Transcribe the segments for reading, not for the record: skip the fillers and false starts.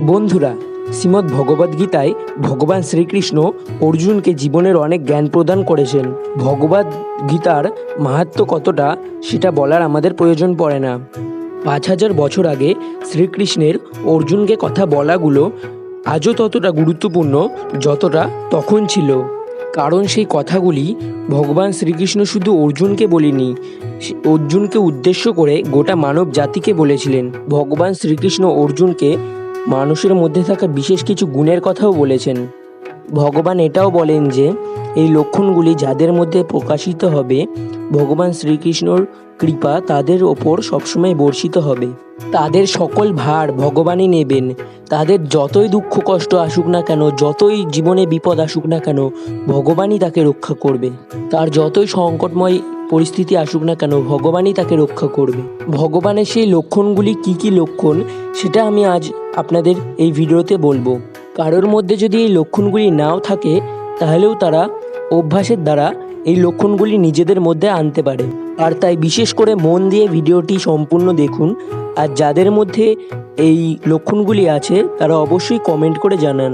বন্ধুরা, শ্রীমদ্ ভগবদ্গীতায় ভগবান শ্রীকৃষ্ণ অর্জুনকে জীবনের অনেক জ্ঞান প্রদান করেছেন। ভগবদ গীতার মাহাত্ম্য কতটা সেটা বলার আমাদের প্রয়োজন পড়ে না। ৫,০০০ বছর আগে শ্রীকৃষ্ণের অর্জুনকে কথা বলাগুলো আজও ততটা গুরুত্বপূর্ণ যতটা তখন ছিল। কারণ সেই কথাগুলি ভগবান শ্রীকৃষ্ণ শুধু অর্জুনকে বলেনি, অর্জুনকে উদ্দেশ্য করে গোটা মানব জাতিকে বলেছিলেন। ভগবান শ্রীকৃষ্ণ অর্জুনকে মানুষের মধ্যে থাকা বিশেষ কিছু গুণের কথাও বলেছেন। ভগবান এটাও বলেন যে এই লক্ষণগুলি যাদের মধ্যে প্রকাশিত হবে, ভগবান শ্রীকৃষ্ণর কৃপা তাদের ওপর সবসময় বর্ষিত হবে। তাদের সকল ভার ভগবানই নেবেন। তাদের যতই দুঃখ কষ্ট আসুক না কেন, যতই জীবনে বিপদ আসুক না কেন, ভগবানই তাকে রক্ষা করবে। তার যতই সংকটময় পরিস্থিতি আসুক না কেন, ভগবানই তাকে রক্ষা করবে। ভগবানের সেই লক্ষণগুলি কি কি লক্ষণ সেটা আমি আজ আপনাদের এই ভিডিওতে বলবো। কারোর মধ্যে যদি এই লক্ষণগুলি নাও থাকে, তাহলেও তারা অভ্যাসের দ্বারা এই লক্ষণগুলি নিজেদের মধ্যে আনতে পারে। আর তাই বিশেষ করে মন দিয়ে ভিডিওটি সম্পূর্ণ দেখুন। আর যাদের মধ্যে এই লক্ষণগুলি আছে তারা অবশ্যই কমেন্ট করে জানান।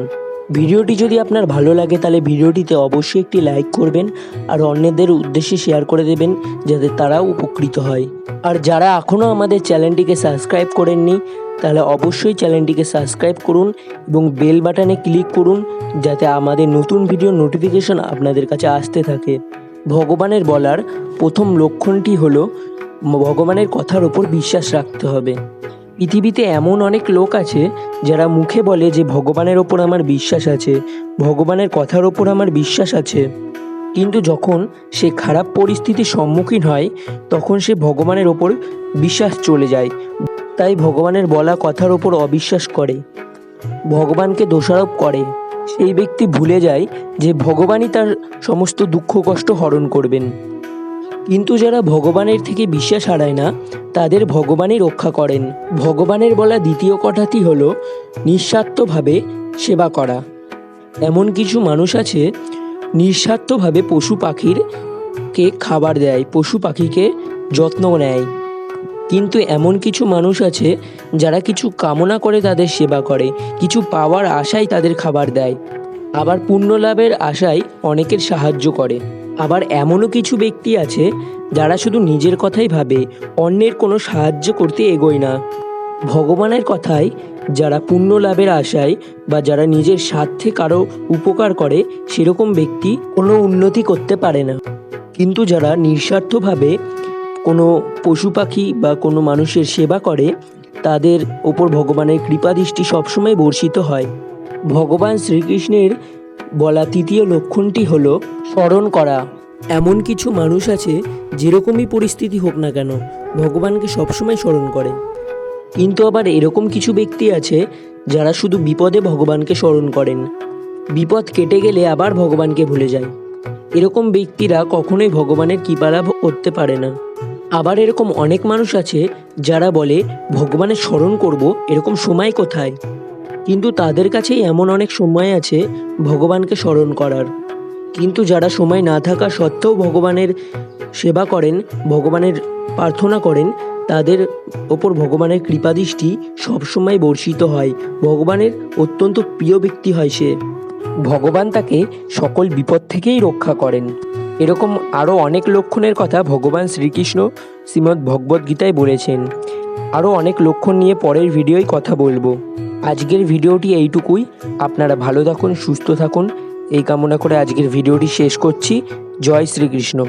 ভিডিওটি যদি আপনার ভালো লাগে তাহলে ভিডিওটিতে অবশ্যই একটি লাইক করবেন আর অন্যদের উদ্দেশ্যে শেয়ার করে দেবেন, যাতে তারাও উপকৃত হয়। আর যারা এখনও আমাদের চ্যানেলটিকে সাবস্ক্রাইব করেননি তাহলে অবশ্যই চ্যানেলটিকে সাবস্ক্রাইব করুন এবং বেল বাটনে ক্লিক করুন, যাতে আমাদের নতুন ভিডিও নোটিফিকেশন আপনাদের কাছে আসতে থাকে। ভগবানের বলার প্রথম লক্ষণটি হলো ভগবানের কথার ওপর বিশ্বাস রাখতে হবে। পৃথিবীতে এমন অনেক লোক আছে যারা মুখে বলে যে ভগবানের ওপর আমার বিশ্বাস আছে, ভগবানের কথার ওপর আমার বিশ্বাস আছে, কিন্তু যখন সে খারাপ পরিস্থিতির সম্মুখীন হয় তখন সে ভগবানের ওপর বিশ্বাস চলে যায়। তাই ভগবানের বলা কথার ওপর অবিশ্বাস করে, ভগবানকে দোষারোপ করে। সেই ব্যক্তি ভুলে যায় যে ভগবানই তার সমস্ত দুঃখ কষ্ট হরণ করবেন। কিন্তু যারা ভগবানের থেকে বিশ্বাস হারায় না, তাদের ভগবানই রক্ষা করেন। ভগবানের বলা দ্বিতীয় কথাটি হলো নিঃস্বার্থভাবে সেবা করা। এমন কিছু মানুষ আছে নিঃস্বার্থভাবে পশু পাখিরকে খাবার দেয়, পশু পাখিকে যত্ন নেয়। কিন্তু এমন কিছু মানুষ আছে যারা কিছু কামনা করে তাদের সেবা করে, কিছু পাওয়ার আশায় তাদের খাবার দেয়, আবার পুণ্য লাভের আশায় অনেকের সাহায্য করে। আবার এমনও কিছু ব্যক্তি আছে যারা শুধু নিজের কথাই ভাবে, অন্যের কোনো সাহায্য করতে এগোয় না। ভগবানের কথায় যারা পুণ্য লাভের আশায় বা যারা নিজের স্বার্থে কারো উপকার করে, সেরকম ব্যক্তি কোনো উন্নতি করতে পারে না। কিন্তু যারা নিঃস্বার্থভাবে কোনো পশু পাখি বা কোনো মানুষের সেবা করে, তাদের ওপর ভগবানের কৃপাদৃষ্টি সবসময় বর্ষিত হয়। ভগবান শ্রীকৃষ্ণের বলা তৃতীয় লক্ষণটি হলো স্মরণ করা। এমন কিছু মানুষ আছে যেরকমই পরিস্থিতি হোক না কেন, ভগবানকে সবসময় স্মরণ করে। কিন্তু আবার এরকম কিছু ব্যক্তি আছে যারা শুধু বিপদে ভগবানকে স্মরণ করেন, বিপদ কেটে গেলে আবার ভগবানকে ভুলে যায়। এরকম ব্যক্তিরা কখনোই ভগবানের কৃপা লাভ করতে পারে না। আবার এরকম অনেক মানুষ আছে যারা বলে ভগবানের স্মরণ করব, এরকম সময় কোথায়? কিন্তু তাদের কাছেই এমন অনেক সময় আছে ভগবানকে স্মরণ করার। কিন্তু যারা সময় না থাকা সত্ত্বেও ভগবানের সেবা করেন, ভগবানের প্রার্থনা করেন, তাদের ওপর ভগবানের কৃপাদৃষ্টি সবসময় বর্ষিত হয়। ভগবানের অত্যন্ত প্রিয় ব্যক্তি হয় সে। ভগবান তাকে সকল বিপদ থেকেই রক্ষা করেন। এরকম আরও অনেক লক্ষণের কথা ভগবান শ্রীকৃষ্ণ শ্রীমদ্ ভগবদ্গীতায় বলেছেন। আরও অনেক লক্ষণ নিয়ে পরের ভিডিওয় কথা বলবো। আজকের ভিডিওটি এইটুকুই। আপনারা ভালো থাকুন, সুস্থ থাকুন, এই কামনা করে আজকের ভিডিওটি শেষ করছি। জয় শ্রীকৃষ্ণ।